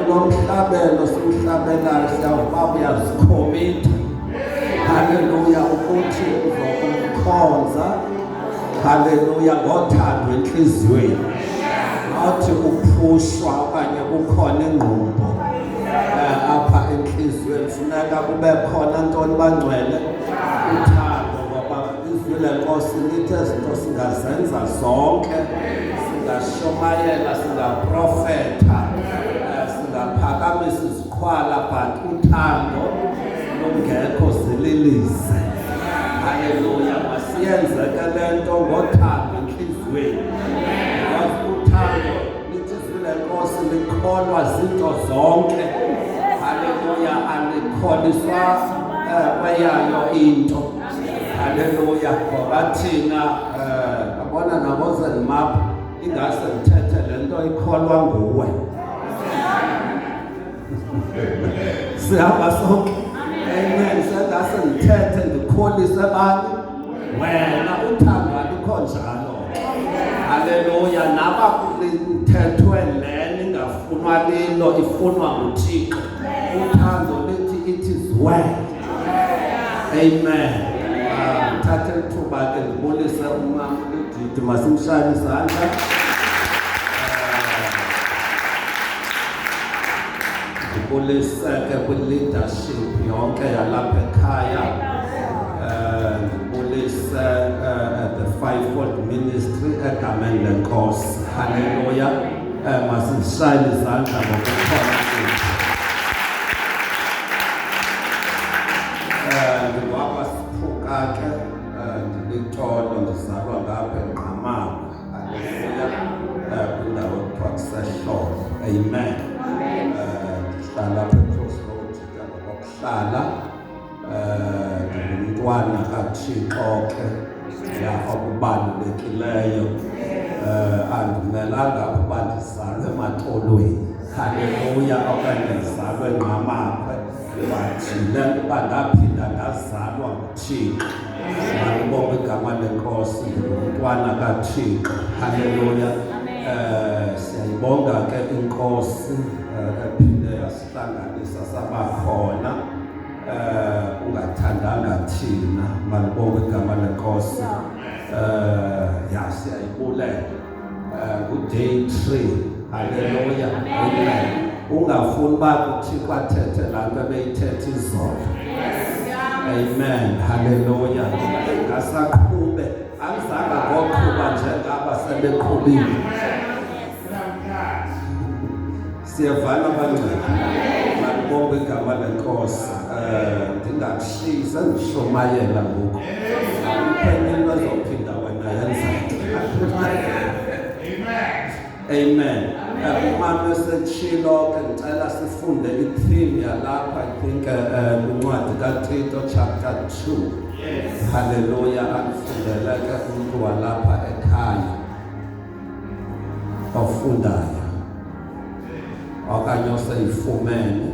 nomhlabelo siwuhlabelayo siyawuba uyazikhomitha haleluya ukuthi uzokumkhonza haleluya ngothando enhliziyweni athi kuphushwa okanye kukhona ingqondo apha enhliziyweni funeka kube khona ntoni bangcwele uthando ngoba izwi lenkosi lithi izinto singazenza zonke singashomayela singaprofetha singaphakamisa izikhwala but uthando lungekho zililize haleluya masiyenze ke lento ngothando enhliziyweni uthando lithi izwi lenkosi likholwa zinto zonke haleluya alikholiswa kweyayo into haleluya ngoba thina abona nabozen map ingase ngithethe lento ikholwa nguwe sihamba sonke amen sengase ngithethe ngikholise abantu wena uthando alikho njalo haleluya naba kulithethwe lena ingafunwa lilo ifunwa nguThixo uthando lithi it is well amen thatha ithuba ke ngibonise umama uDidi masimshayile izandla ngibonise ke kwi-leadership yonke yalapha ekhaya ngibonise the fivefold ministry egameni lenkosi haleluya masimshayile izandla ngokukhona ke ndilitolo ndizalwa ngapha eNqgamakhwe haleluya kwindawo ekuthiwa kuseHlobo amen ndihlala apha eCrossroads ke ngokuhlala ngumntwana kaThixo ke okubalulekileyo andimelanga ukuba ndizalwe emaxolweni haleluya okanye ndizalwe eNqgamakhwe bathile ukuba ndaphinda ndazalwa nguThixo ngibonga igama lenkosi ngumntwana kaThixo haleluya siyayibonga ke inkosi ephinde yasihlanganisa sabakhona ungathandanga thina malibonga igama lenkosi siyayibuleka ku-day 3 haleluya amen ungafuni uba kuThixo athethe laa nto ebeyithethe izolo amen haleluya ngasaqhube angizange ngoqhuba njengaba sebeqhubile siyavana abangcwele malibonga igama lenkosi ndingakushiyi sendishomayela ngoku uphenye into ezophinda wena yenzeke amen umama esetshilo ke ngicela sifunde i-theme yalapha I think kwincwadi kaTito chapter 2 haleluya angifundele ke umuntu walapha ekhaya ofundayo okanye oseyifumene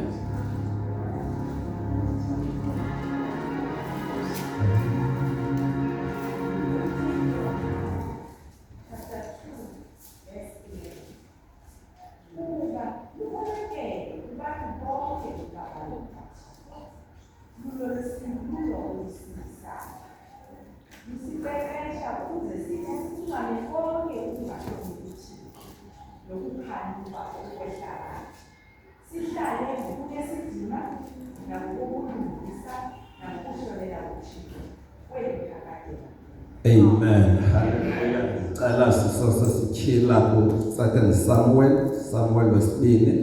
amen haleluya ngicela sisose sikhila ku-2 Samuel wesibini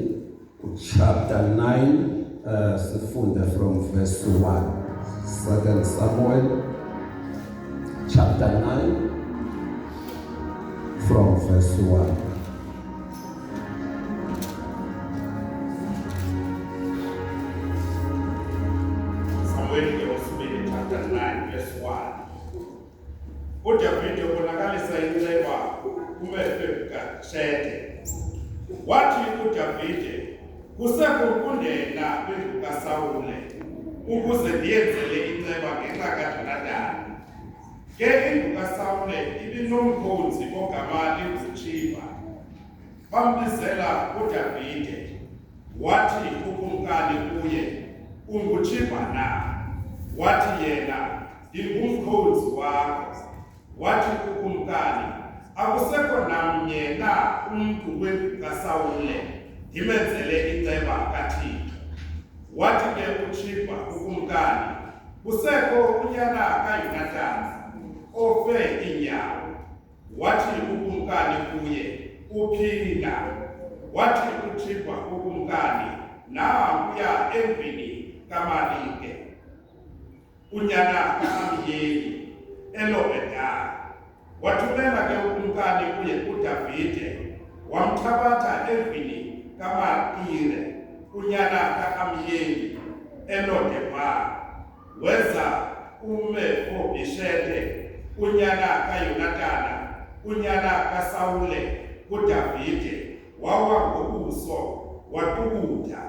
chapter 9 sifunde from verse 1 2 Samuel chapter 9 from verse 1 chapter 9 verse 1 uDavide ubonakalisa inceba kuMefibhoshete wathi uDavide kusekukundela phezu kaSawule ukuze ndiyenzele inceba ngenxa kaJonathani ke indlu kaSawule ibinomkhonzi ogama linguShiba bambizela uDavide wathi ukumkani kuye, ungutshibha na? Wathi yena, ndingumkhonzi wakho. Wathi ukumkani, akusekho namnye na umntu wendlu kaSawule ndimenzele inceba kaThixo. Wathi ke uTshibha ukumkani, kusekho unyana kaYonatani ofe inyawo. Wathi ukumkani kuye, uphi na? Wathi uTshibha ukumkani, nanguya endlwini kaMalike, unyana ka-Amiyeli eLobhedani. Wathumela ke ukumkani kuye uDavide, wamthabatha endlwini kaMakire, unyana ka-Amiyeli eLodebha. Weza uMefibhoshethe, unyana kaYonatana, unyana kaSawule, kuDavide, wawa ngobuso waqubutha.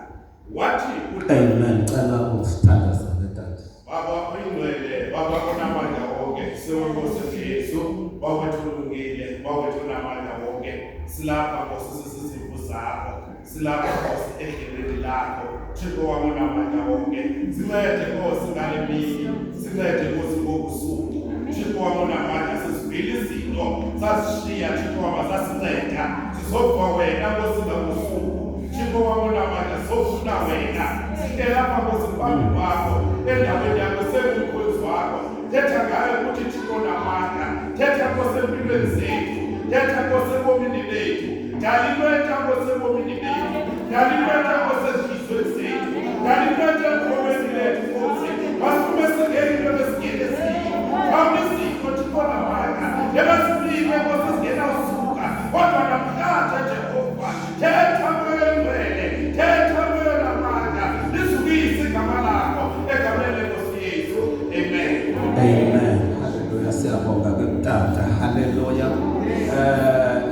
Wathi Amen. Cela usithanda sangetata. Baba oyingcwele, Baba onamandla wonke, siwonkosi Jesu, Baba thulungile, Baba onamandla wonke, silapha Nkosi sisizimvu zakho, silapha Nkosi egeleni lakho, Thixo wami onamandla wonke, sincede Nkosi ngale mini, sincede Nkosi ngobusuku, Thixo wami onamandla, sizivile izinto sasishiya, Thixo wami zasinceda, sizokwa wena Nkosi ngabusuku, Thixo wami onamandla, sizofuna wena, sicela apha Nkosi phambi kwakho, endaweni yakho sengumkhonzi wakho. Thetha ngayo ukuthi Thixo namandla, thetha Nkosi empilweni zethu, thetha Nkosi ebomini bethu, dala into Nkosi ebomini bethu, dala into Nkosi ezizweni zethu, dala into emkhomeni lethu Nkosi, masume singene into besingene siyo, phambi izifo Thixo namandla, ebesifike Nkosi singena usuka, kodwa namhlanje Jehova, thetha moyo engcwele, thetha moyo namandla, lizukise igama lakho, egameni leNkosi Yesu. Amen. Amen. Hallelujah. Siyabonga ke mtata. Hallelujah.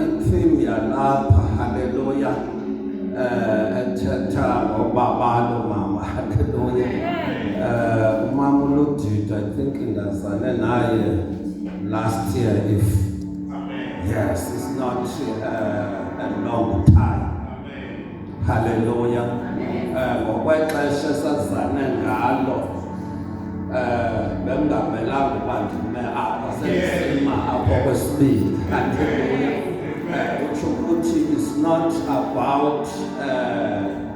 Itheme yalapha. Hallelujah. Ethetha ngobabalo mama. Hallelujah. Mama uLudidi, I think ngazane naye last year if Amen. yes, it's not a long time. Amen. Hallelujah. Ngokwexesha sazane ngalo bengamelanga uba ndime apha sesima apho kwesibili. Hallelujah. Utsho ukuthi it's not about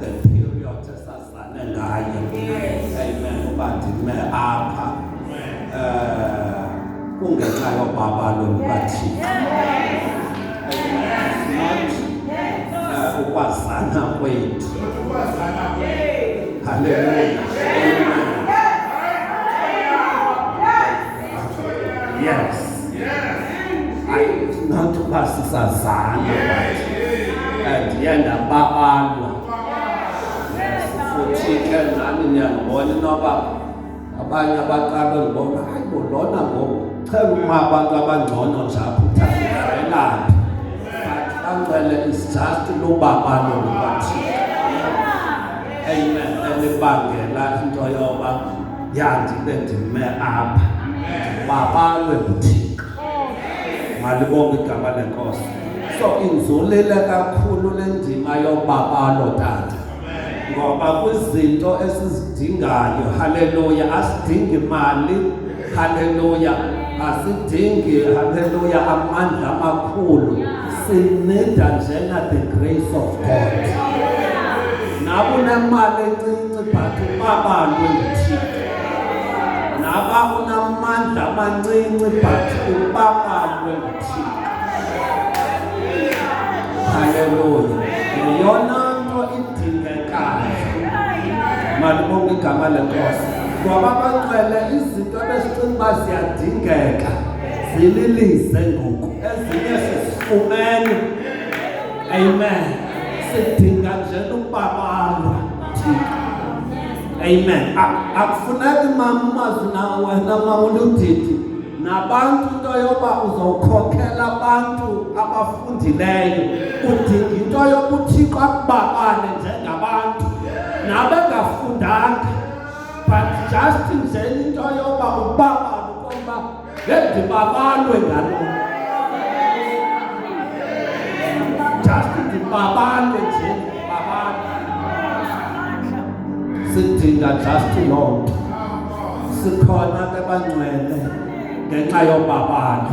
the period esazane ngayo. Amen. Uba ndime apha kungenxa yobabalo lukaThixo. Ukwazana kwethu. Hallelujah. Yes. It's not uba sisazana ndiye ndababalwa. Futhi ke nani niyangibona inoba abanye abaqala ndibona hayi bo lona ngoku chela uma abantu abangcono nje apho uthavelaphi. Angcwele is just lubabalo lukaThixo. Amen. Elibangela into yoba yandibe ndime apha babalwe nguThixo. Malibonge igama leNkosi. So inzulile kakhulu le ndima yobabalo tata, ngoba kwizinto esizidingayo, haleluya, asidingi mali, haleluya, asidingi, haleluya, amandla amakhulu, sinida njena the grace of God. Nabo unemali encinci but ubabalwe nguThixo, naba unamandla amancinci but ubabalwe nguThixo. Haleluya. Yona nto idingekayo. Malibonge igama leNkosi. Ngoba abangcwele izinto ebesicinga uba ziyadingeka zililize ngoku, ezinye sezifumene. Amen. Sidinga nje ukubabalwa Thixo. Amen. Akufuneki mamazi na wena mama uLudidi nabantu into yoba uzawukhokhela abantu abafundileyo, udinga into yoba uThixo akubabale njengabantu nabengafundanga, but just nje into yoba ubabale ukoba ngendibabalwe ngalo, just ndibabalwe nje ndibabalwe. sidinga just loo nto. Sikhona ke bangcwele ngenxa yobabalo.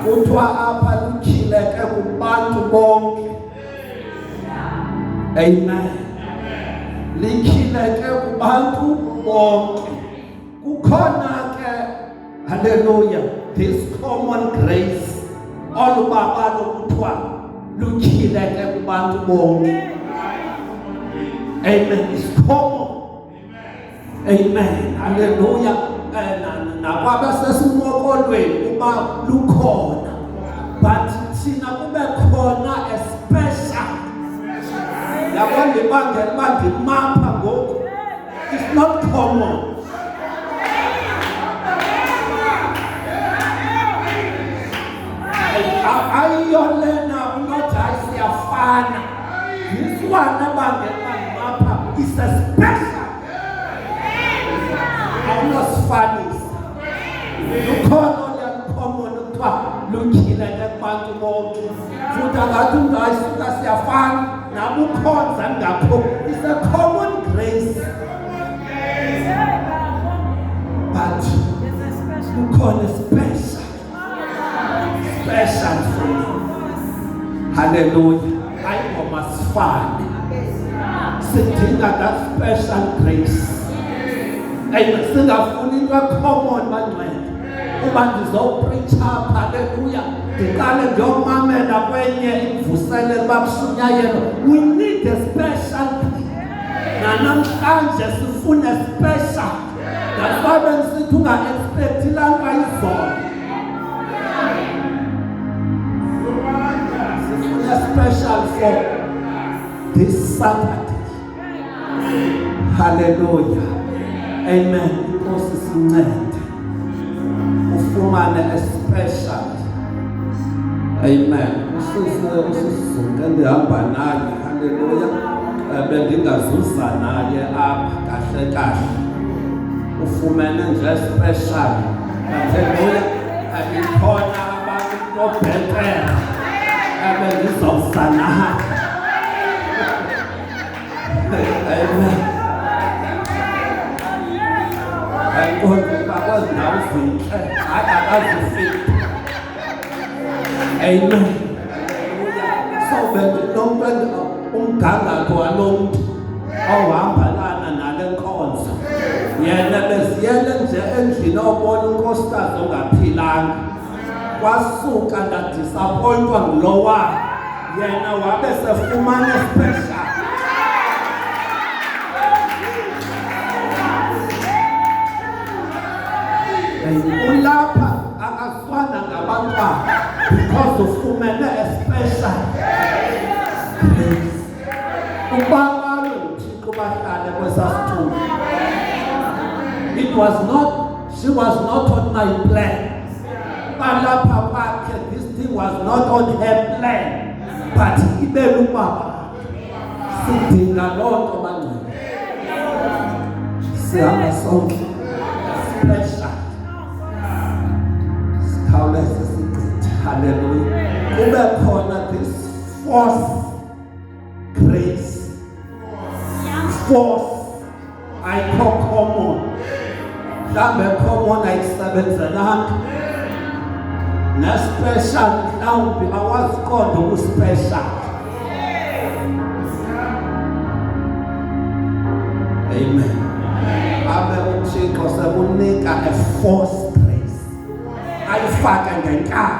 Kuthiwa apha lutyhileke kubantu bonke. Amen. Lityhileke kubantu bonke. Kukhona ke, hallelujah, this common grace olubabalo kuthiwa lutyhileke kubantu bonke. Amen. It's common. Amen. Hallelujah. Nakwabasesimokolweni kuba lukhona. But thina kube khona a special. Yabona ibangela uba ndimapha ngoku. It's not common. Ayiyolena unothi hayi siyafana. This one abangela uba ndimapha is a special. Awunosifanisa. Lukhona oluyakhommon kuthiwa lutyhileke kubantu bonke. Futhi angathi umntu ayisuka siyafana nabukhonza ngakho. It's a common grace. But lukhona special. Special for you. Hallelujah. Ayingoma sifane. Sidinga that special grace. Amen. Singafuni into common bangcwele. Uba ndizopreacha apha, haleluya, ndiqale ndiyomamela kwenye imvuselelo babushunyayelo. We need a special. Nanamhlanje sifuna special. That's why when sithi unga-expectilanga izolo. Sifuna special for this Saturday. Hallelujah. Amen. Inkosi sincede ufumane a special. Amen. Usizungu endihamba naye, haleluya, bendingazuza naye apha kahle kahle. Ufumene nje special. Haleluya. Ikhona abantu obhetele ebendizawuza naye. Amen. Amen. So bendinomuntu umgangatho walomuntu ohambalana nale nkonzo. Yena beziyele nje endlini obona unkosikazi ongaphilanga. Kwasuka ndadisappointwa ngulowa. Yena wabe sefumane special. Ulapha akafana ngabantwana because ufumene a special grace. Ubabalo uThixo bahlale kwesasithuba. She was not on my plan. Balapha kwakhe, this thing was not on her plan. But ibele ubaba. Sidinga loo nto bangcwele. Sihamba sonke. Special. Hallelujah. Kube khona this force grace. Force. Ayikho common. Mhlawumbe common ayisebenzelanga. Ne-special mhlawumbe awaziqonda uku-special. Amen. Abe uThixo sekunika a force grace. Ayifake ngenkani.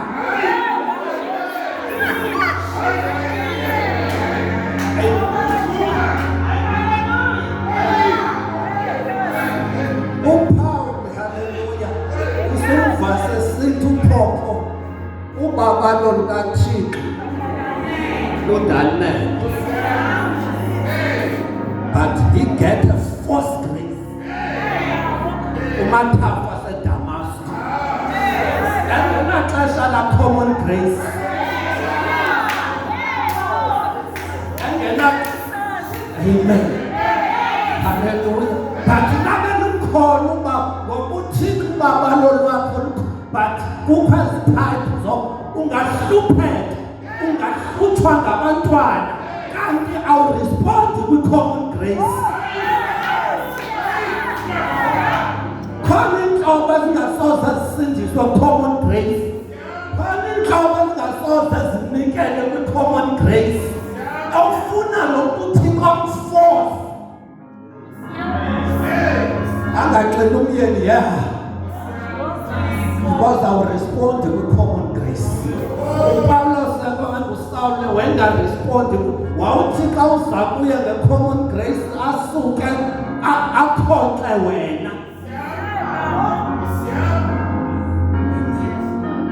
UPaul, haleluya, usuva sesithi uphokho ubabalo lukaThixo ludanele. But he get a force grace. Umathafa seDamascus. Naxesha la common grace. Amen. Hallelujah. But nabe lukhona uba ngokuthini ubabalo lwakho but kukho iziphatho ungahlupheka, ungahlutshwa ngabantwana, kanti awurespond kwi-common grace. for common grace. Phani xa bangasoze zinikele kwi-common grace. Awufuna lokuthi komforce. Angaxela umyeni because I will respond to common grace. Paulo uSaul when I respond wawuthi xa uza kuye nge-common grace asuke akhonxe wena.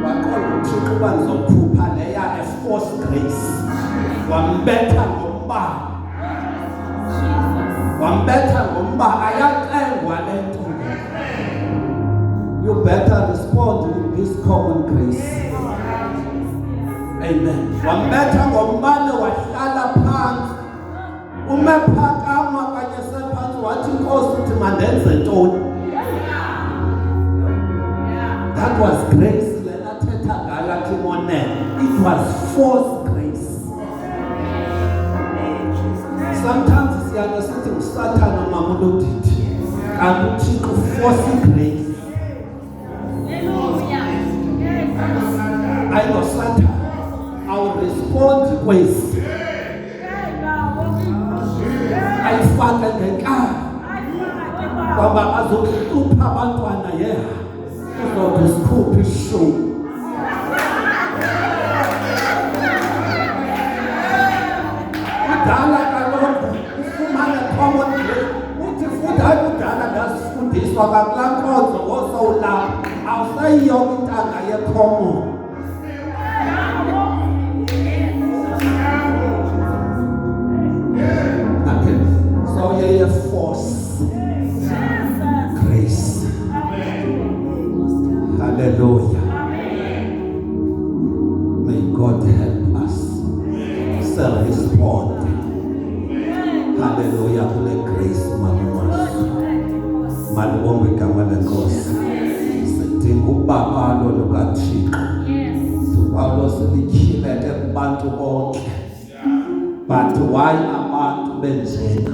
Waqonda uThixo uba ndizokhupha leya e-force grace. Wambetha ngomba ayaxengwa le nto. You better respond with this common grace. Amen. Wambetha ngombane wahlala phansi. Umephakama kanye sephansi wathi Nkosi uthi mandenze ntoni? That was grace. Lena thetha ngayo athi monene. It was forced grace. Sometimes siyana sithi uSathana mamulodidi. Kanti uThixo force grace. I know Satan. I will respond kwezi. Ayifake ngenkani. Ngoba azokuhlupha abantwana uzobe sikhupha ishumi. Kudala kaloku ufumane common grace. Uthi futhi kudala ndasifundiswa kakulaa nkonzo ngosowulapha. Awusayiyona intanga ye-common. So you force grace. Hallelujah. May God help us to respond. Hallelujah. Kule grace malibonge igama lenkosi. Sidinga ubabalo lukaThixo. Paulo selikhileke kubantu bonke. But why abantu benjena?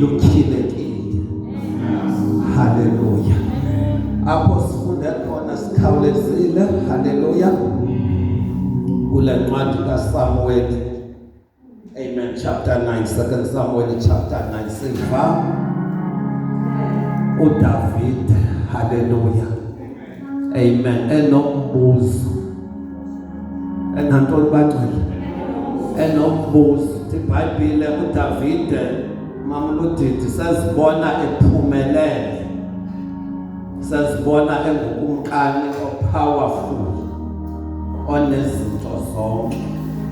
Lukhilekile. Hallelujah. Apho sifunde khona sikhawulezile. Hallelujah. Kule ncwadi kaSamuel. Amen. Chapter 9, 2 Samuel chapter 9 siva uDavid. Hallelujah. Amen. Enombuzo. Enantoni bangcwele. Enombuzo. IBhayibhile uDavid mamludidi sesibona ephumelele. Sesibona engukumkani powerful. Onezinto zonke.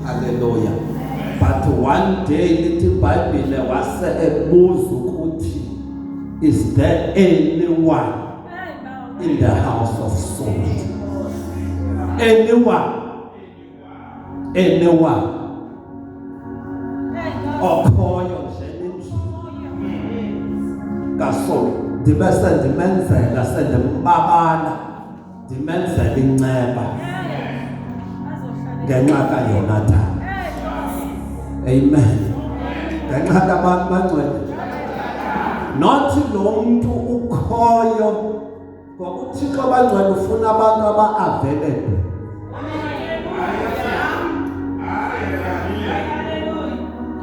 Hallelujah. But one day IBhayibhile wase ebuza ukuthi, is there anyone in the house of Saul? Anyone? Okhoyo nje kaSaul ndibese ndimenzela sendimbabala ndimenzela inceba ngenxa kaYonathan. Amen. Ngenxa kabantu bangcwele nothi lo muntu ukhoyo ngoba uThixo bangcwele ufuna abantu aba-available.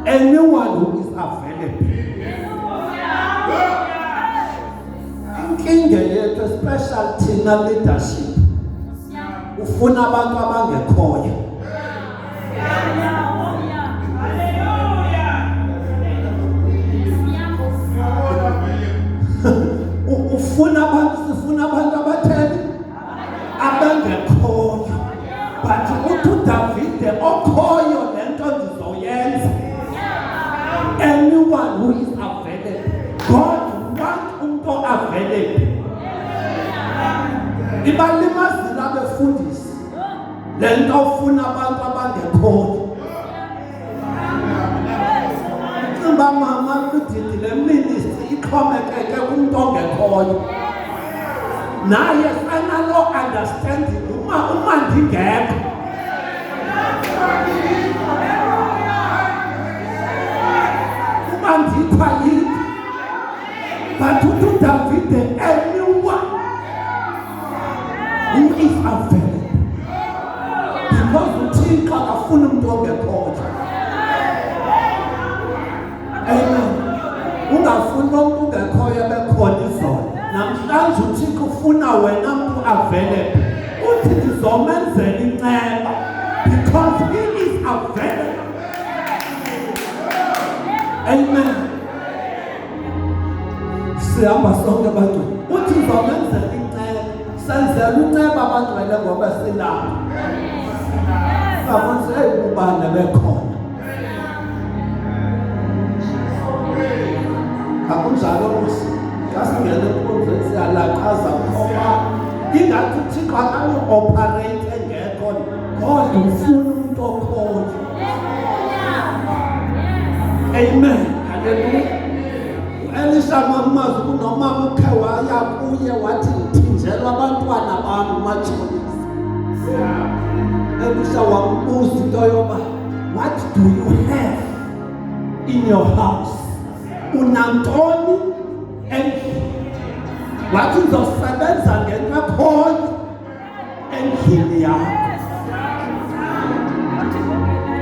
Anyone who is available. Inkinga yethu especially thina leadership ufuna abantu abangekhoyo. Sifuna abantu abatheni abangekhoyo. But uDavid okhoyo lento ndizoyenza. Anyone who is available. God wants umuntu available. Ibalimazile abefundisi. Lento ufuna abantu abangekhoyo. Imba mama kudidi le ministry ikhomekeke kumuntu ongekhoyo. Naye sanalo understanding uma ndingekho. Andikwa yini but uDavid anyone available. Because uThixo akafuni umuntu ongekhoyo. Amen. Ungafuni umuntu ongekhoyo bekhona izolo. Namhlanje uThixo ufuna wena umuntu available. Uthi ngizomenzela inceba because he is available. Amen. Sihamba sonke abantu. Uthi ngizomenzela inceba. Senzela unceba abantu wena ngoba silapha. Sabantu ubani bekhona. Akunjalo musi. Kasingene enkundleni siyalaqhaza ngoba ingathi uThixo akano-operate engekho kodwa ufuna umuntu okhoyo. Amen. Hallelujah. U-Elisha makumazi kunomama ukhe waya kuye wathi ngithinjelwa abantwana bami umatshonisa. Elisha wambuza into yoba, what do you have in your house? Unantoni endlini? Wathi uzosebenza ngento ekhoyo endlini yakho.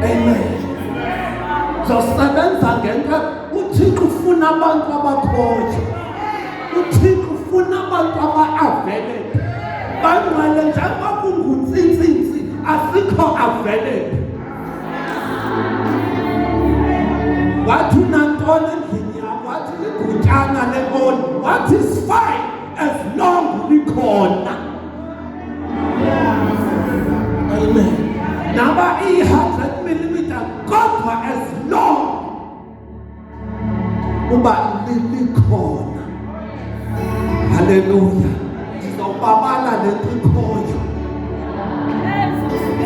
Amen. Uzosebenza ngento. uThixo ufuna abantu abakhoyo. uThixo ufuna abantu aba-available. Bangcwele njengoba kungutsitsitsi asikho available. Wathi unantoni endlini yakho? Wathi ligutyana le-oli. What is fine as long likhona. Amen. Naba i-100mm kodwa as long uba likhona. Hallelujah. Ngizobabala lento ikhoyo.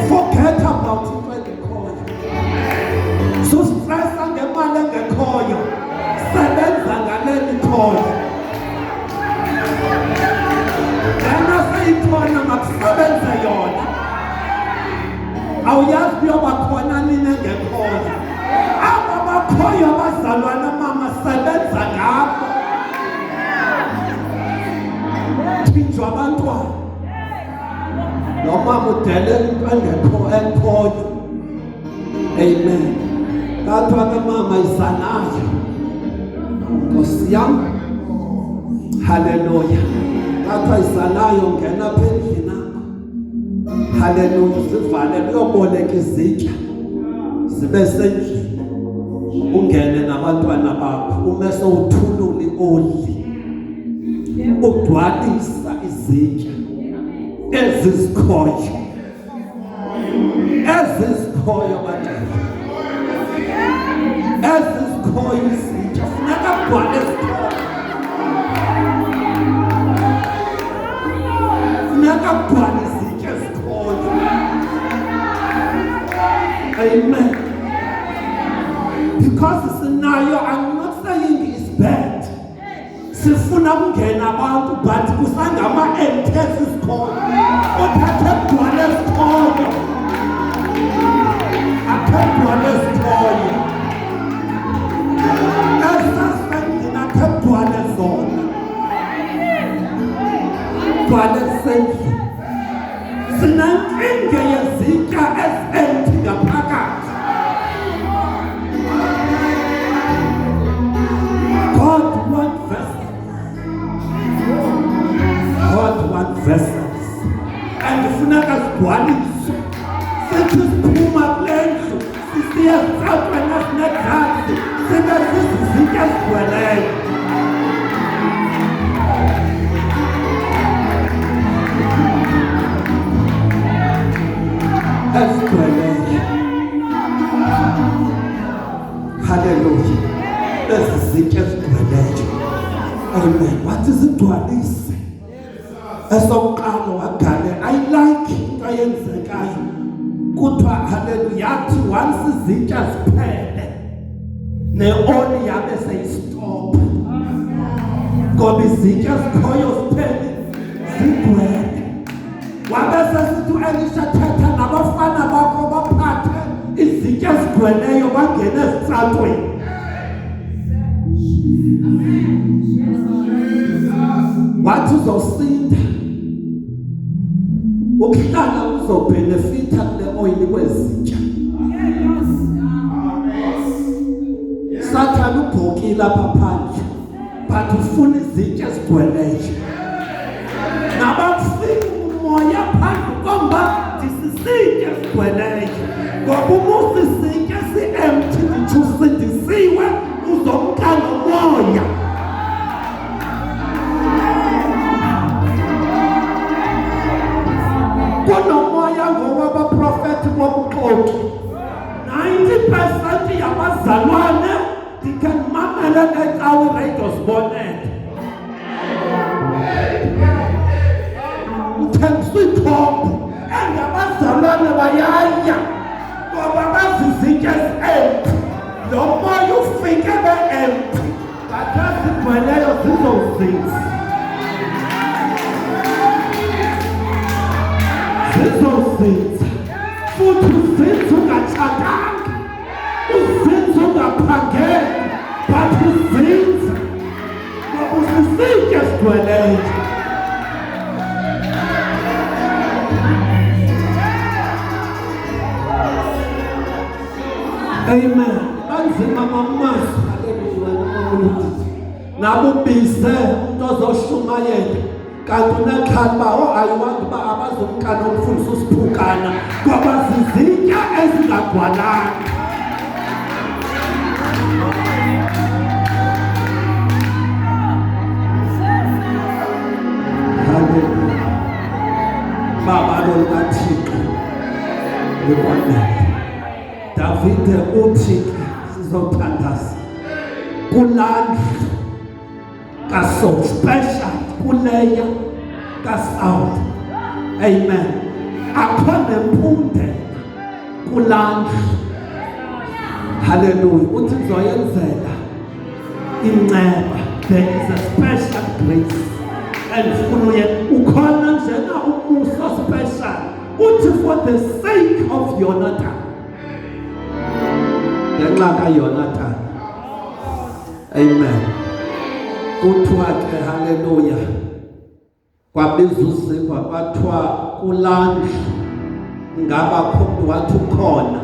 Forget about into engekhoyo. Sustressa ngemali engekhoyo. Sebenza ngaleli ikhoyo. Lena seyikhona makusebenze yona. Awuyazi kuyoba khona nini engekhoyo. Aba bakhoyo bazalwana mama sebenza ngabo. Thinjwa abantwana. Noma mudele into engekhoyo. Amen. Kathiwa ke mama izanayo. Nkosi yami. Hallelujah. Kathiwa izanayo ngena apha endlini akho. Hallelujah. Sivale uyoboleka izitya. Zibe sendlini. Ungene nabantwana bakho. Umese uthulule i-oli. Ugcwalisa izitya. Ezizikhoyo. Ezizikhoyo batata. Ezizikhoyo izitya. Funeka kugcwale izikhoyo. Funeka kugcwale izitya ezikhoyo. Amen. Because sinayo, I'm not saying it's bad. Sifuna ukungena abantu but kusangama-entesi izikhoyo. Uthathe kugcwale izikhoyo. Akhe kugcwale izikhoyo. Esasendlini akhe kugcwale zona. Kugcwale sendlini. Sinenkinga yezitya ezi-empty ngaphakathi. God wants vessels. And funeka zigcwaliswe. Sithi siphuma kule ndlu sisiya sisaqwena sinegazi sibe zizizitya ezigcweleyo. Ezigcweleyo. Hallelujah. Ezizitya ezigcweleyo. Amen. Wathi zigcwalise. Esokuqala wagale I like into eyenzekayo. Kuthiwa hallelujah yathi once izitya ziphele ne-oli yabe seyistop. Ngoba izitya zikhoyo ziphele zigcwele. Wabe sesithi u-Elisha thetha nabafana bakho baphathe izitya ezigcweleyo bangene ezitratweni. Wathi uzosinda ukuhlala uzobhenefitha kule oil kwezitsha. Sathana ubhokile apha phandle but ufuna izitsha ezigcweleyo. Nabafika umoya phandle komba disisitsha ezigcweleyo. Ngoba uma usisitsha si-empty nje usindisiwe uzomka nomoya. Kunomoya ngowabaprofethi bobuxoki. 90% yabazalwane ndikanimamela ngecawe radio bonnet. Uthengisa ithombo engabazalwane bayaya ngoba bazizitya ezi-empty. Lo moya ufike be-empty bathazigcweleyo zizozinza. Zizozinza futhi uzinza ungatshatanga, uzinza ungaphangeli, but uzinza ngoba usisitya esigcweleyo. Amen. Banzima mamazi nabubise umuntu ozoshumayela kanti unekhala ayiwazi uba abazomkana okufundisa usiphukana ngoba zizitya ezingagcwalanga. Hallelujah. Baba lo kaThixo libonele. Davide uthi sizothandaza kulanda kaSaul special kuleya kaSaul. Amen. Akhona impunde kulanda. Hallelujah. Uthi ngizoyenzela inceba. There is a special grace. And ukhona njena umusa special. Uthi for the sake of Jonathan. Ngenxa kaYonathan. Amen. Kuthiwa ke hallelujah. Kwabizuzikwa kwathiwa kulanda ngaba khona wathi ukhona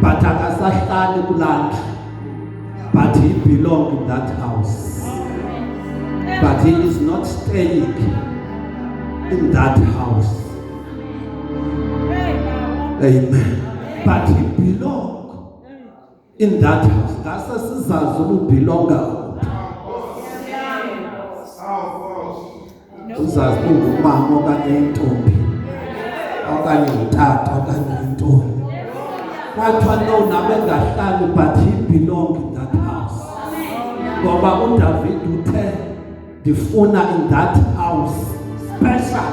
but akasahlali kulanda, but he belongs in that house, but he is not staying in that house. Amen. But he belongs in that house. Ngase sizazi ukubelonga. Uzazi ungumama okanye intombi okanye utata okanye intombi. Kwathiwa no nabengahlali but he belongs in that house. Ngoba uDavid uthe ndifuna in that house special.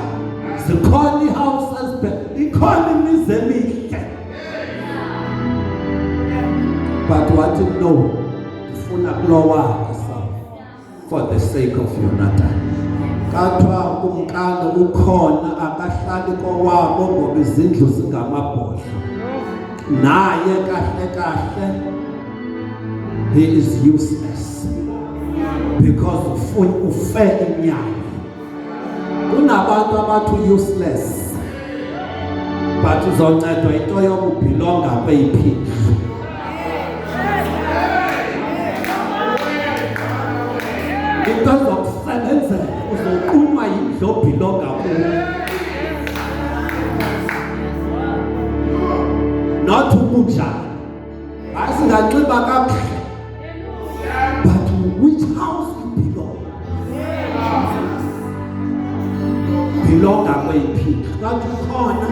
Zikhona ihouses ikhona imizi emihle. But what you know, ndifuna kulowa for the sake of Jonathan. Kathiwa kumkani ukhona akahlali kowabo ngoba izindlu zingamabhodlo. Naye kahle kahle he is useless because ufe inyama. Kunabantu abathi useless but uzoncedwa into yokubelonga kweyiphi. Into zokusebenzela uzoqunywa yindlu obelonga kuyo. Not ubunjani. Asinganxiba kakuhle. But which house you belong? Belonga kweyiphi. Not ukhona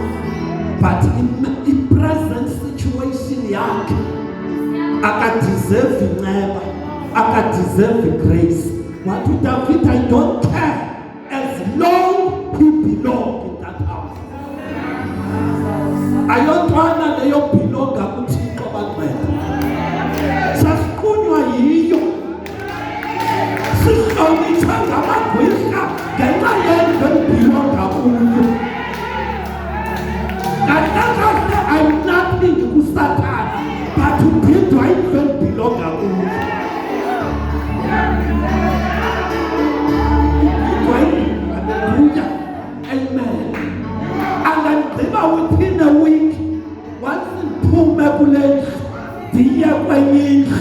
but in present situation yakhe akadeserve inceba, akadeserve grace. What would David? I don't care as long he belongs in that house. Ayotwana leyo belonga kuThixo baqeda. Sasiqunywa yiyo. Sihlonitshwa ngamagwirha ngenxa yendlu belonga kuyo. Kahle I'm nothing kuSathana but uphindwa indlu belonga kuyo. Hallelujah. Amen. kwenye indlu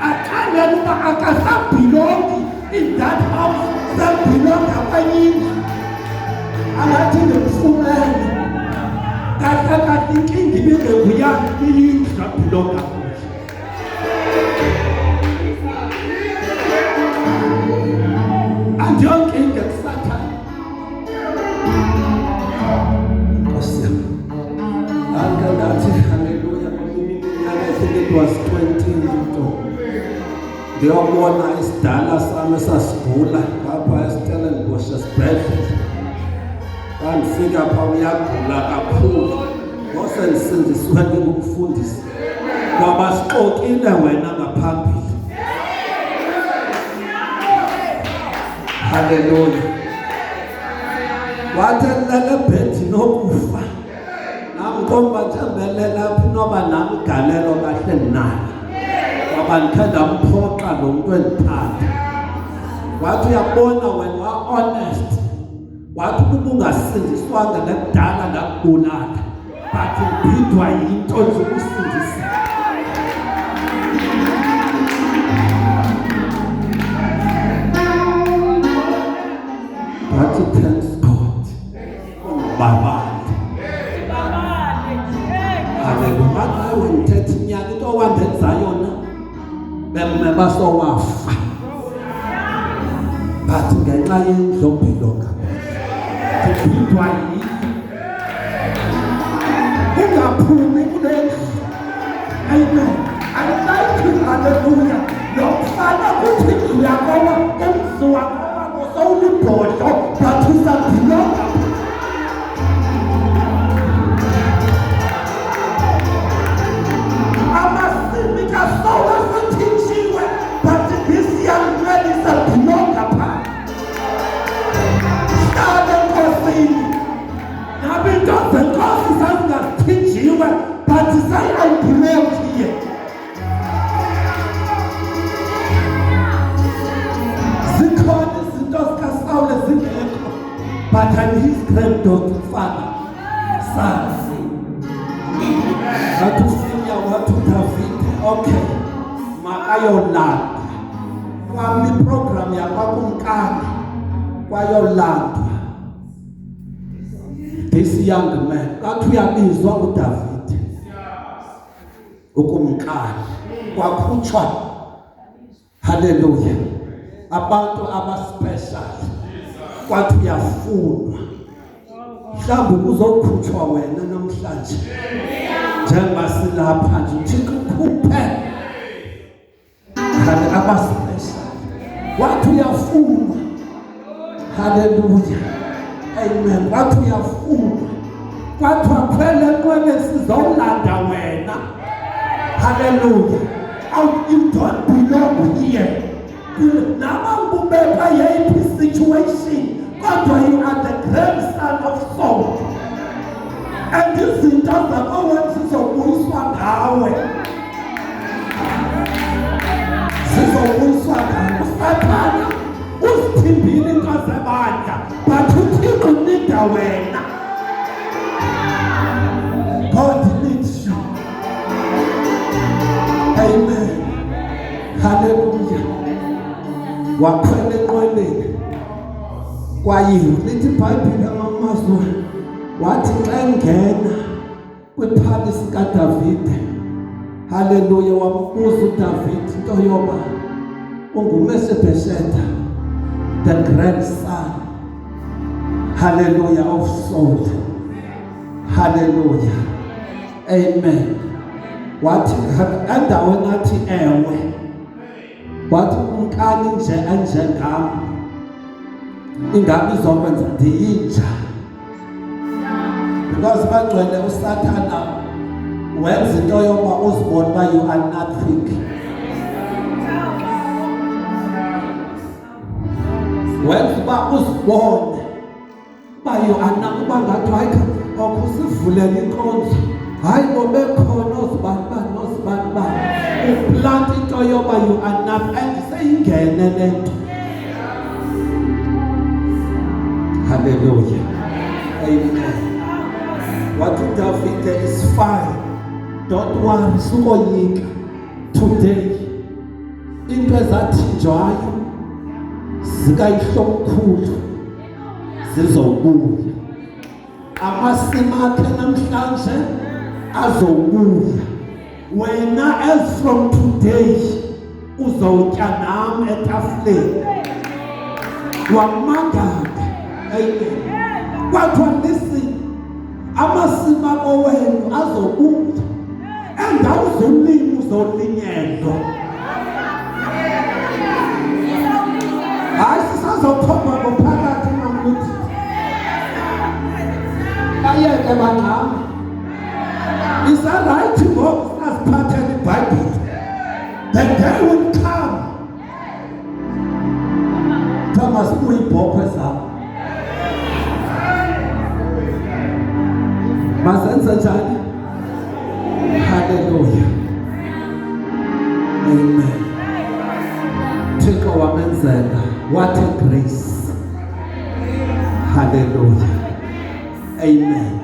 axelela uba akasabhilongi in that house, sabhilonga kwenye indlu. Angathi ngimfumene kahle kahle inkinga ibingekuyakhe indlu sabhilonga kuyo. Andiyonkinga kusathana. Nkosi yami. Anke ngathi haleluya iminyaka it was 20 into. Ndiyobona isidala sami sasigula ngapha eStellenbosch esibhedlela. Kandifika pha uyagula kakhulu. Ngose ndisindiswe ngumfundisi. Ngoba sixokile wena ngaphambili. Hallelujah. Wathi lele bhethi nokufa. Namkhomba njembele lapha inoba nami galelo kahle naye. Ngoba ndikhanda mphoqa lo muntu endithanda. Wathi uyabona wena wa-honest. Wathi ukuba ungasindiswanga nakudala nakubulala. But ubhidwa yinto zokusindisa. But thanks God. Baba. Hallelujah. I went to Tinyani to one that Zion. Bemba so wafa. But ngenxa yendlobhilonga. Kubhidwa yini? Ungaphumi kule. Amen. I like you. Hallelujah. Yokufana kuthi uyakona emzwa Olibhodo bathusa bhilonga. Amasimi kaSawule sithinjiwe but this young man is a bhilonga pha. Hlale Nkosini. Nabi indoda enkosi sazingathinjiwe but sayi-ayibhilongiye. But I'm his granddaughter, father, son. Watu Simeon, watu David, okay. Makayolanda. Kwa mi program ya kwakumkani. Kwayolanda. This young man, watu yabizwa uDavid. Ukumkani. Kwakhutshwa. Hallelujah. Abantu abaspecial. Kwathi uyafunwa. Mhlawumbe uzokhutshwa wena namhlanje. Njengoba silapha nje uThixo ukhuphe. Hale abaspecial. Kwathi uyafunwa. Hallelujah. Amen. Kwathi uyafunwa. Kwathi akhwele enqwele sizolanda wena. Hallelujah. You don't belong here. Nama ngubeka yiphi situation kodwa you are the grandson of Saul and izinto zakho zizobuyiswa ngawe Sathana usithimbile into zebandla but uThixo unida wena. God needs you. Amen. Hallelujah. Wakhwele enqweleni kwayiwe lithi iBhayibhile amazwi wathi xa engena kwiphalisi kaDavide. Hallelujah. Wambuza uDavid into yoba unguMefiboshetha, the grandson, hallelujah, of Saul. Hallelujah. Amen. Wathi endaweni athi ewe. Wathi umkani nje enjengam ingabi izokwenza ndiyinja. Because bagcwele uSathana wenza into yoba uzibone uba you are nothing. Wenza uba uzibone uba you are nothing. Uba ngathi hayi akusivulele inkonzo. Hayi bobekhona ozibani uplant into yoba you are nothing and seyingene lento. Hallelujah. Amen. What David is fine. Don't worry, sukoyika. today into ezathinjwayo zikayihlomkhulu zizobuya. Amasimo akhe namhlanje azobuya. Wena as from today uzotya nami etafuleni. Wamangaka. Amen. Kwathiwa listen, amasimo akho wenu azobuya. Endawo zolimo uzolinyelwa. Hayi sisazophuma ngophakathi mamuthi. Ayeke bangami. Is that right to go as part of the Bible? The day will come. Thomas uyibhokwe zabo. Mazenze njani? Hallelujah. Amen. Thixo wamenzela. What a grace. Hallelujah. Amen.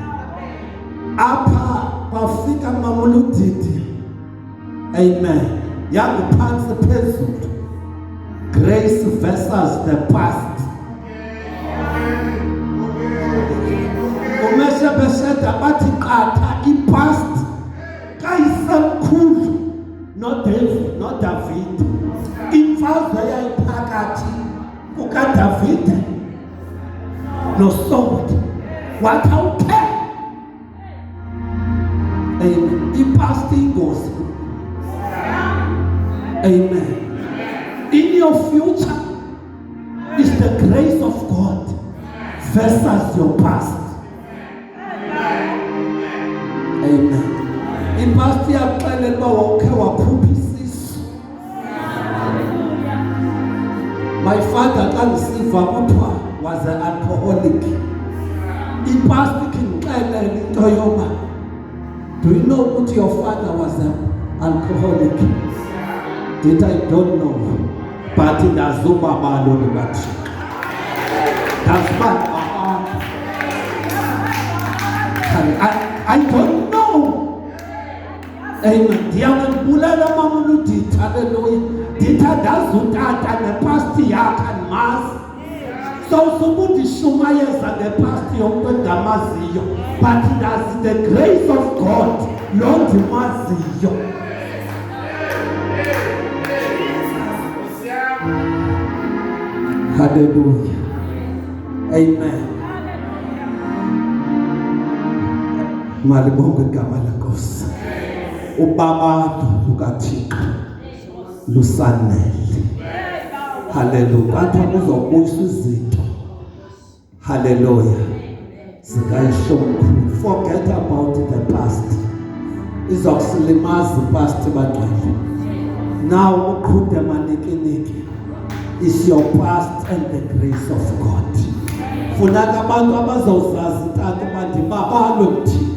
Apha bafika mamuludidi. Amen. Yakuphansi phezulu. Grace versus the past. Umeshebesheda bathi qatha i-past kayisemkhulu no David. Imfazwe yayiphakathi kukaDavid noSaul. Wathi awukhe. Amen. I-past ingozi. Amen. In your future is the grace of God versus your past. Amen. I-past iyakuxelela uba wawukhe wakhupha isisu. My father xa ndisiva kuthiwa was an alcoholic. I-past ikindixelela into yoba, do you know ukuthi your father was an alcoholic? That I don't know, but ndazuba balo likaThixo. That's what I don't know. Amen. Ndiyakubulela mama uDitha. Hallelujah. Ditha ndazutata nepast yakhe andimazi. So subundishumayeza nepast yomntu endamaziyo, but that's the grace of God lo ndimaziyo. Hallelujah. Amen. Malibonge igama lenkosi. Ubaba lukaThixo lusanele. Hallelujah. Kanti uzobuyisa izinto. Hallelujah. Zikayihlomkhulu. Forget about the past. Izokusilimaza past bangcwele. Now uqhude manikiniki. Is your past and the grace of God. Funaka abantu abazozazi ntathu bandibabalo Thixo.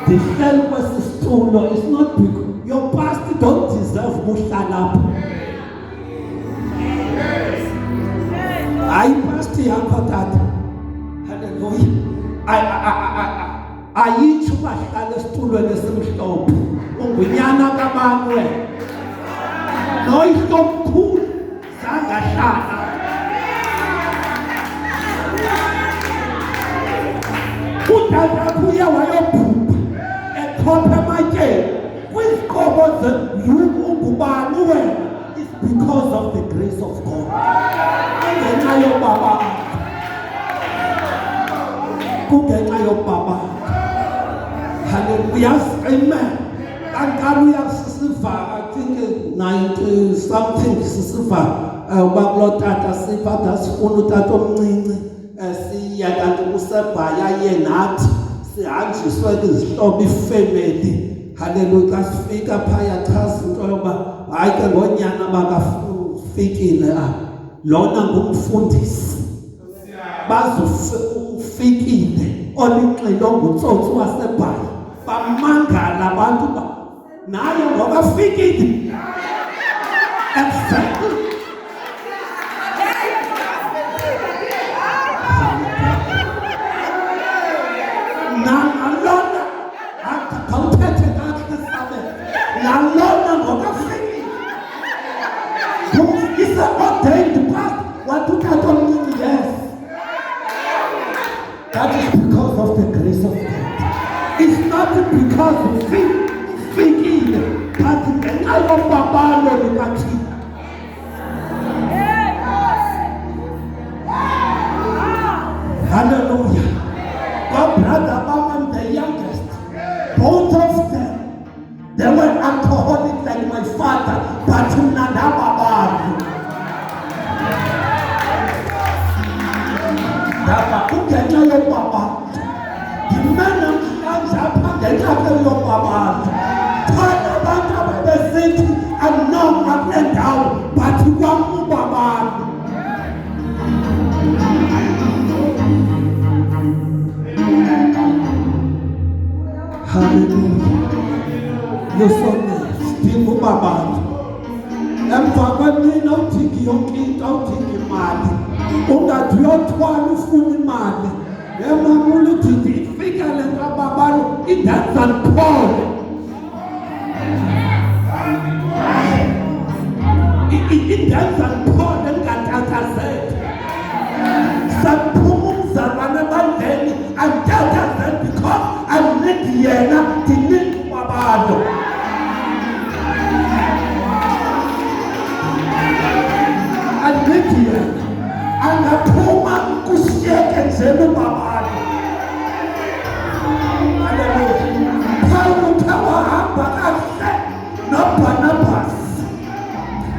The hell kwesi situlo is not because your past don't deserve muhlalapho. Hayi past yakho tata. Hallelujah. Ayitsho bahlala esitulweni esimhlophe. Ungunyana kabani wena? Noyihlomkhulu sangahlala. Utata kuya wayobhubha ekhopha ematyeni kwizikobo ungubani wena? It's because of the grace of God. Kungenxa yobaba. Kungenxa yobaba. Hallelujah. Amen. Kankaluya sisiva, I think 90 something sisiva uba tata siphatha sifuna utata omncinci siya kanti kusebhaya yenathi sihanjiswe kwizihlobo ifamily. Hallelujah. Xa sifika phaya chaza into yoba hayi ke ngonyana bakafikile lona ngumfundisi bazofikile olinxilo ngutsotsi wasebhaya bamangala abantu ba naye ngoba fikile exactly. Nalona akawuthethe kakuhle sabe nalona ngoba That is because of the grace of God. It's not because of thinking, but ngenxa yobabalo lukaThixo. Hallelujah. My brother Mama, the youngest, both of them, they were alcoholic like my father, but Nadababalo. Daba kungenxa yobaba. The man namhlanje apha ngenxa yobaba. Thana abantu ababesithi anoma kule ndawo, but kwamubaba. Hallelujah. Yosonesi ndingubabalo. Emva kwemini awudingi yonke into, awudingi imali. Ungathi uyothwala ufuna imali. Emamula uthi ifika le nto babalo idansa liphole. Idansa liphole lingatatazeli. Saphuma umzalwane ebandleni antatazeli because andithi yena ndinika babalo. Andithi yena angaphuma kushiyeke njena ubabalo. Hallelujah. Pawulo uthe wahamba kahle noBarnabas.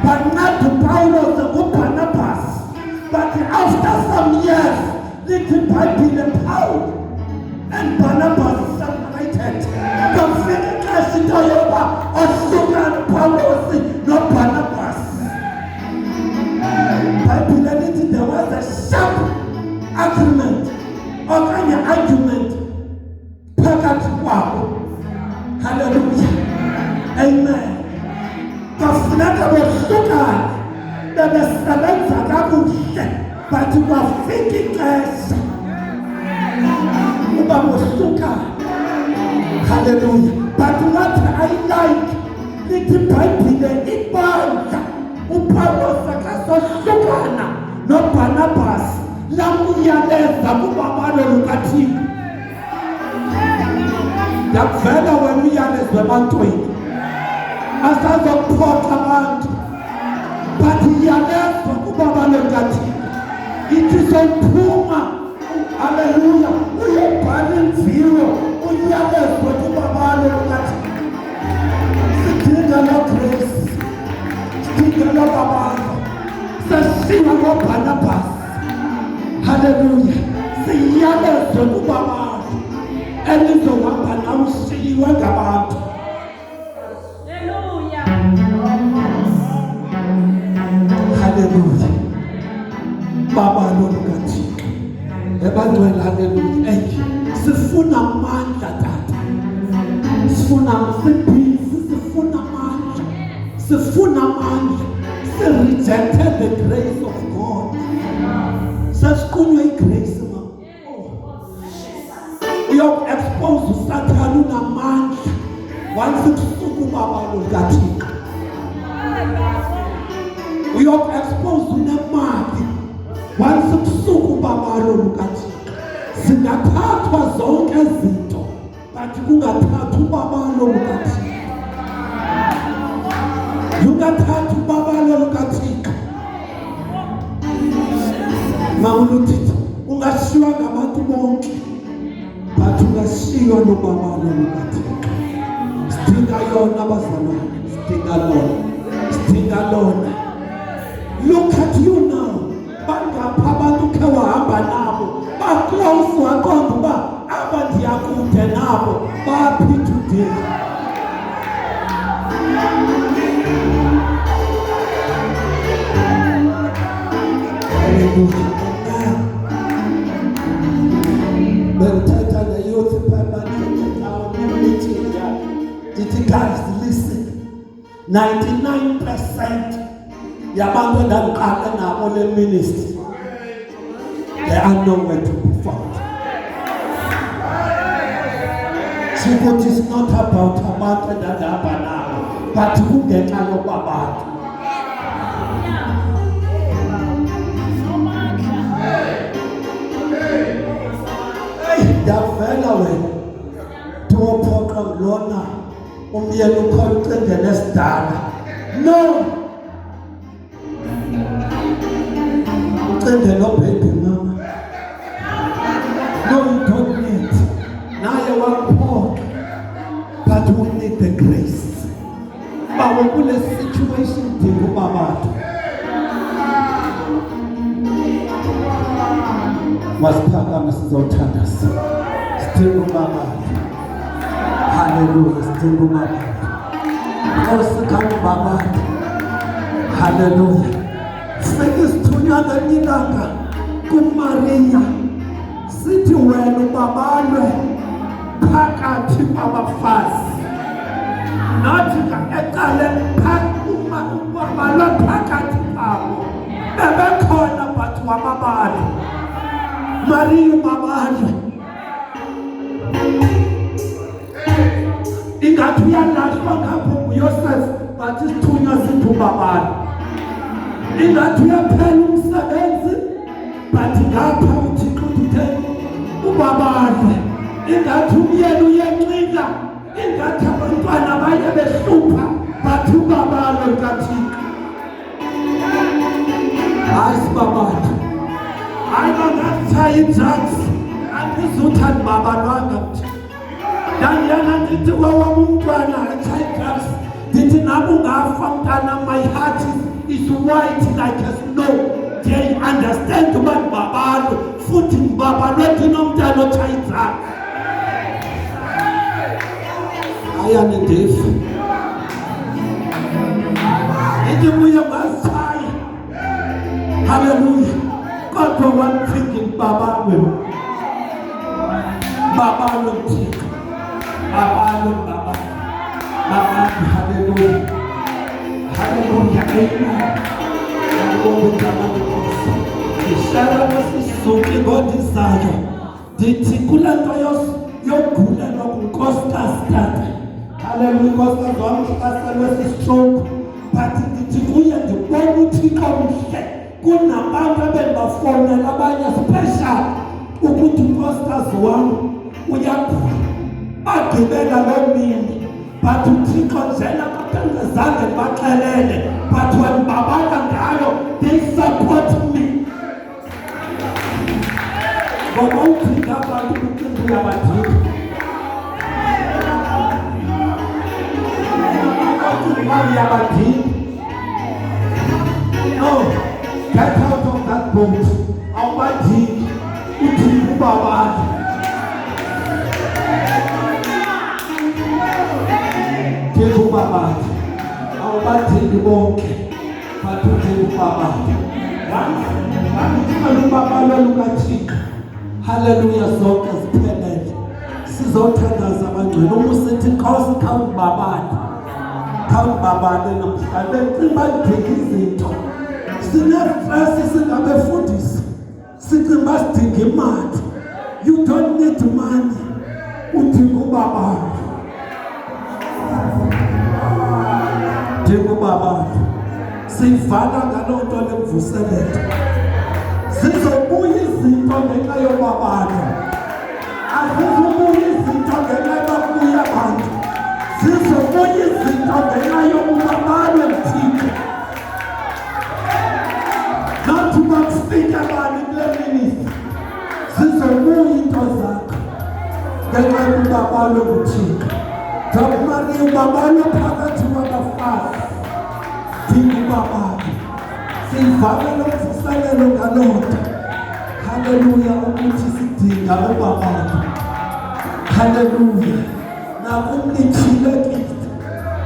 But not Paulo nguBarnabas. But after some years, little Bible and Paul and Barnabas separated. Kafika kahle into yoba ohlukana Paulos noBarnabas. Bible lithi there was a sharp agreement okanye argument phakathi kwabo. Hallelujah. Amen. Kafuneka bohlukana bebesebenza kakuhle but kwafika ixesha uba bohlukana. Hallelujah. But what I like lithi Bible ibandla uPaulos akasohlukana noBarnabas lamuyaleza kubabalo lukaThixo. Yakuvela wena uyalezwe ebantwini asazokuphoxa abantu, but iyalezwa kubabalo lukaThixo. Ithi sophuma, haleluya, uyobhala imviwo uyalezwe kubabalo lukaThixo. Sidinga lo grace, sidinga lo babalo, sasiwa ngoBarnabas. Hallelujah. Siyalezwe kubabalo elizohamba nawe usiyiwe ngabantu. Hallelujah. Babalo lukaThixo. Ebantwini hallelujah. Sifuna amandla tata. Sifuna siphizi, sifuna amandla. Sifuna amandla. Se rejected the grace of God. Sasiqunywe igrace ma. Uyoku-expose uSathane unamandla. Once ubusuku babalo lukaThixo. Uyoku-expose unemali. Once ubusuku babalo lukaThixo. Zingathathwa zonke izinto, but kungathathwa ubabalo lukaThixo. Ungathathwa ubabalo lukaThixo. Mawuluthi ungashiywa ngabantu bonke, but ungashiywa nobabalo lukaThixo. Sidinga yona abazalwane, sidinga lona, sidinga lona. Look at you now. Bangapha abantu khe wahamba nabo ba-close waqonda uba aba ndiyakude nabo baphi today. Benithetha ne-youth permanent town meeting. Dithi guys, listen, 99% yabantu endandiqale nabo le ministry, they are nowhere to be found. It is not about abantu endandihamba nabo, but kungenxa yobabantu. uyena ukhona ucindele esidala. No, ucindele baby mama. No, you don't need. Now you want more, but we need the grace. But when we in a situation, think about it. Wasiphakama sizothandaza. Sidinga ubaba. Hallelujah, sidinga ubaba. Osikhathi baba. Hallelujah. Sekisithunyana ilanga kuMaria. Sithi wena ubabalwe phakathi kwabafazi. Nathi ecaleni ubabalwe phakathi kwabo. Bebekhona but wababali. Maria ubabalwe. Ingathi uyalahlwa ngapho nguYosefu but isithunywa sithi ubabalwe. Ingathi uyaphela umsebenzi but ngapha uThixo uthe ubabalwe. Ingathi umyeni uyenxika, ingathi abantwana baye behlupha but ubabalwe kaThixo. Hayi sibabalwe. Hayi bangatshaya drugs, angizuthanda babalwanga mthi. Ndandiyana ndithi kwawam umntwana atshaya drugs, ndithi nabe ungafa mntana, my heart is white like a snow. They understand uba ndibabalwe futhi ndibabalwe ndinomntana otshaya drugs. Ayane ndefu ithi buye ngazitshaya. Hallelujah. Kodwa one thing babalwe Mthixo, babalwe. Hallelujah, hallelujah, amen. Ishara lesisuke ngodizayo ndithi kule nto yogulelwa ngunkosikazi tata. Hallelujah, unkosikazi wami uhlaselwe sistroke, but ndithi kuye ndibona uThixo mhle kunabantu abendibafowunela abanye special ukuthi unkosikazi wami uyagula. Bagqibela loo mini but uThixo njena bangazange ndibaxelele, but when babala ngayo they support me. Ngoba uThixo abantu uMcimbi uyabadinga. No, get out of that boat. Awubadingi uThixo ubabala. Thixo ubabala. Awubadingi bonke but uThixo ubabala. Ngani ubabala lukaThixo. Hallelujah, zonke ziphelele. Sizothandaza abangcwele umusithi Nkosi khawubabala. Khawubabale namhlanje ngibadinga izinto. Sine-stress singabefundisi. Sicinga sidinga imali. You don't need money. Udinga ubabala. Udinga ubabala. Sivala ngaloo nto lemvuselelo. Zizobuya izinto ngenxa yobabala. Azizobuya izinto ngenxa yokubuya abantu. Zizobuya izinto ngenxa yokubabalwe Mthixo. Nathi bakufika bani kule ministry. Zizobuya into zakho ngenxa yokubabalwe Mthixo. Maria ubabalwe phakathi kwabafazi. Dinga ubabala. Sivala nomvuselelo ngaloo nto. Hallelujah, ukuthi sidinga ubabala. Hallelujah. Nakumnichile kitu.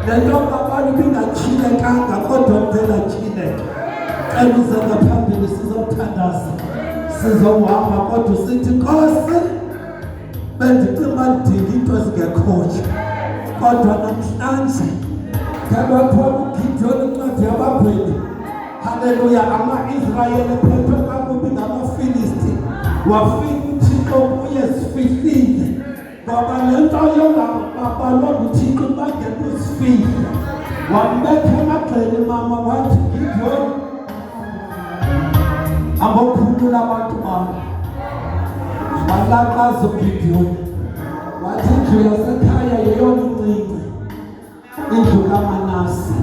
Lento babali bingachilekanga kodwa mvela chileka. Kayizela phambili sizothandaza. Sizohamba kodwa sithi Nkosi bendicima ndinga into ezingekhoyo. Kodwa namhlanje ngabakhola uGideon incwadi yababhweni. Hallelujah, ama-Israyeli ephethwe kakubi ngamaFilisti. Wafika uThixo kuye sifihlile. Ngoba lento yongababalwa nguThixo bangekho isifihlo. Wambetha emagxeni mama wathi Gideon, abokhulula abantu bami. Walaqaza uGideon. Wathi indlu yasekhaya yeyona incinci. indlu kaManase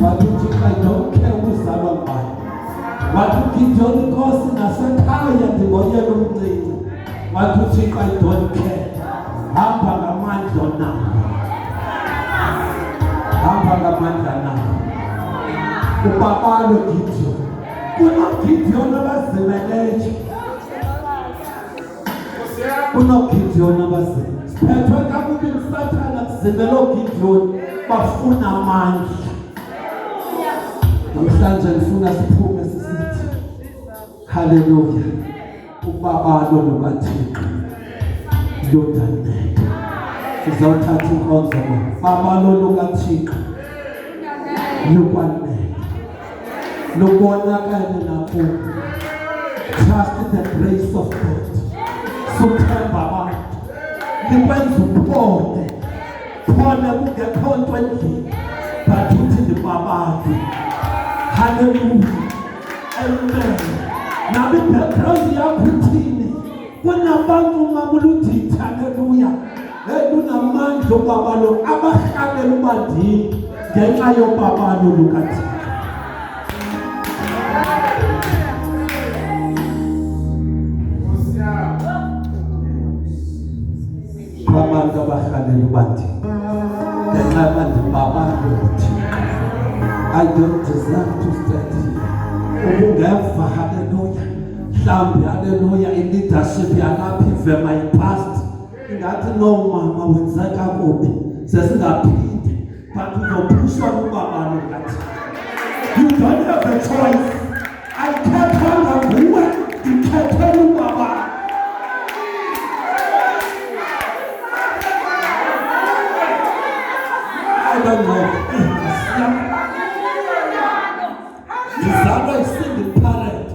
wathi uThixo I don't care uzalwa ngubani. Wathi uGideon inkosi nasekhaya ndingonyela umncinci. Wathi uThixo I don't care. Hamba ngamandla nawo. Hamba ngamandla nawo. Ubabalo Gideon. KunoGideon abazimeleyo. KunoGideon abazimeleyo. Phethwe kakubi uSathane kuzimela uGideon bafuna amandla. Namhlanje ngifuna siphume sisithi haleluya. Ubabalo lukaThixo ludaneke. Sizothatha inkonzo babalo lukaThixo lukwanele. Lubonakale nakubo. Trust the grace of God. Suthemba abantu. Likwenza uphole. Phole kungekho nto endlini. But uthi ndibabalo. Hallelujah. Amen. Nabi background yakho ithini? Kunabantu mamuluthi hallelujah. Lunamandla obabalo abahlalela ubandini ngenxa yobabalo lukaThixo. Abantu abahlalela ubandini ngenxa yobabalo lukaThixo. I don't deserve to stand here. Ubungeva hallelujah. Mhlawumbe hallelujah in leadership yalapha ivema ipast. Ingathi no mama wenza kakubi. Sesingaphinde. But uzophushwa ubabalo lukaThixo. You don't have a choice. I can't hold nguwe. Ikhethe ubabalo. I don't know. Zizalwa isingle parent.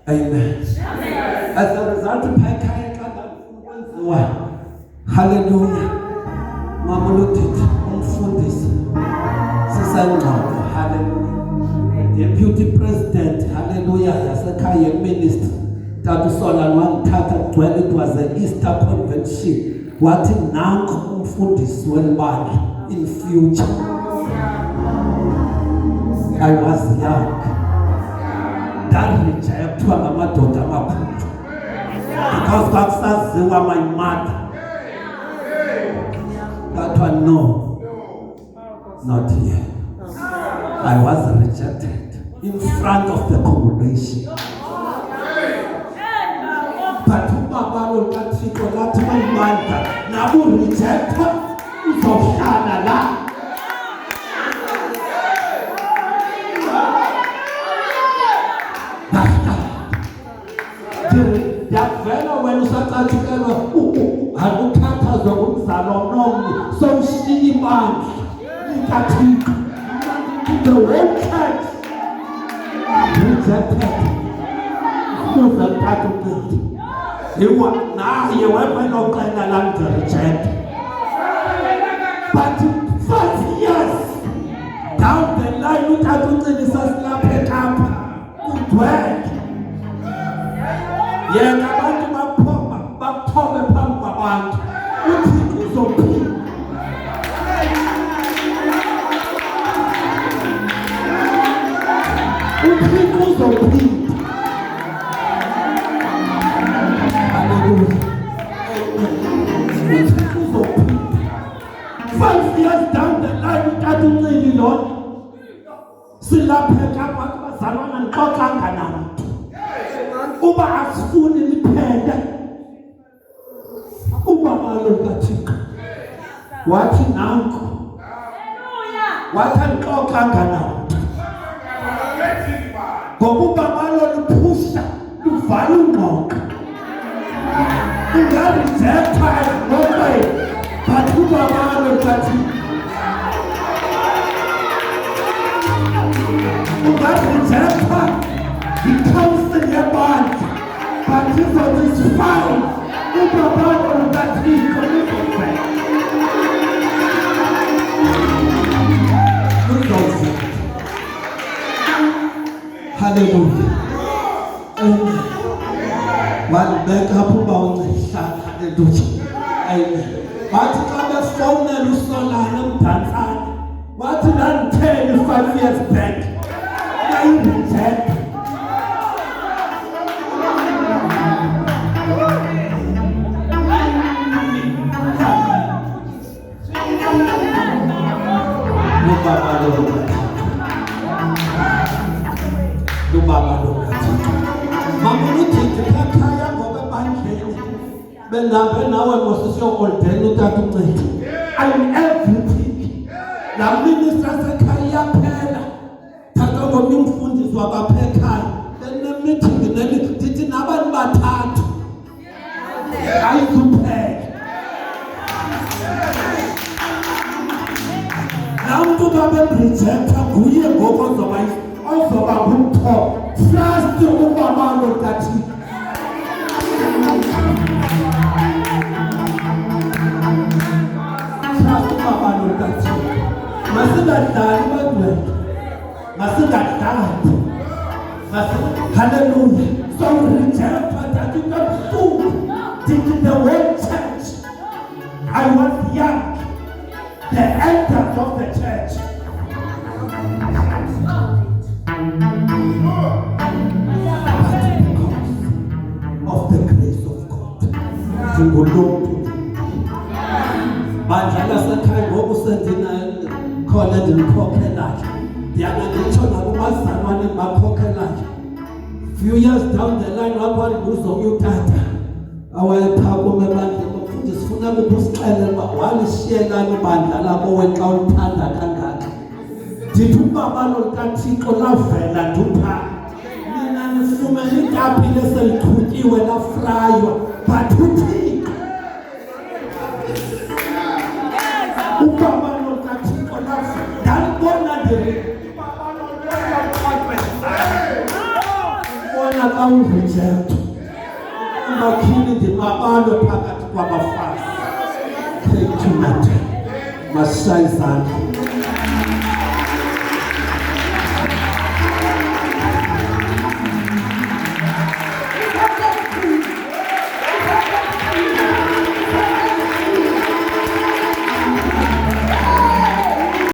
Amen. As a result of hallelujah. Mamulutit, umfundisi. Sisangqondo, hallelujah. Deputy President, hallelujah, yasekhaya minister. Tatu Sola wangithatha kugcwele, it was an Easter convention. Wathi nanku umfundisi welibandla in future. I was young. Rejectwa ngamadoda amakhulu. Because kwakusaziwa my mother. That one no. Not here. I was rejected in front of the congregation. But ubabalo lukaThixo lathi mayimandla nabo rejectwa uzohlala la. Yakuvela wena usaqatshukelwa akukhathazwa ngumzalo nomnye sowushiya ibandla likaThixo. The whole church rejected. Kuza kuthatha uqindi. Yiwa naye wena oqela la reject. But 5 years down the line uthatha uqindi sasilapha eKapa kugcwele. Yena abantu baphome phambi kwabantu. UThixo uzophinda. UThixo uzophinda. Hallelujah. UThixo uzophinda. 5 years down the line uthatha uncili lona. Silapha eKapa bazalwana nixoxanga nabantu. Uba asifuni liphele. Ubabalo lukaThixo wathi nanku. Wathi andixoxanga nawo. Ngoba ubabalo luphusha luvala ungqondo. Ungarejectwa ezingqondweni, but ubabalo lukaThixo. Ungarejectwa i-council yebandla, but Jesus is fine. Ubabalo lukaThixo luzovela. Hallelujah. Amen. One back up about the Hallelujah. Amen. Bathi xa befowunela uSolana uMdantsane wathi ndanditheni 5 years back uyayireject. Lubaba lo mama uthi ekhaya ngokwebandleni bengabe nawe mosisiyokoldela utata uncede. I'm everything. La minister sekhaya phela thatha ngoba umfundisi wabaphekhaya benemeeting nelithi nabantu bathathu ayikuphela. Namntu babemrejecta nguye ngoku ozoba ngumthobo. Trust ubaba lo kaThixo. Trust ubaba lo kaThixo. Masingadlali badwethu. Masingadlali. Hallelujah. So reject that you can fool. Did the whole church. I was young. The elders of the church. Of the grace of God. Bandlala sekhaya ngoku sendina khona ndikhokhelayo. Ndiyabe nditsho nakumazalwane bakhokhelayo. Few years down the line wakwani nguzomnye utata awayephakume ebandleni mfundisi sifuna ukusixelela uba walishiyelana ibandla labo xa ulithanda kangaka. Ndithi ubaba lo kaThixo lavela ndupha. Nina nifumene itapile selithutyiwe lafraywa but uThixo ubaba lo kaThixo lavela. Ndalibona ubona xa urejecto umakhili ndimabalo phakathi kwabafazi. Thank you, Master. Mashayi izandla.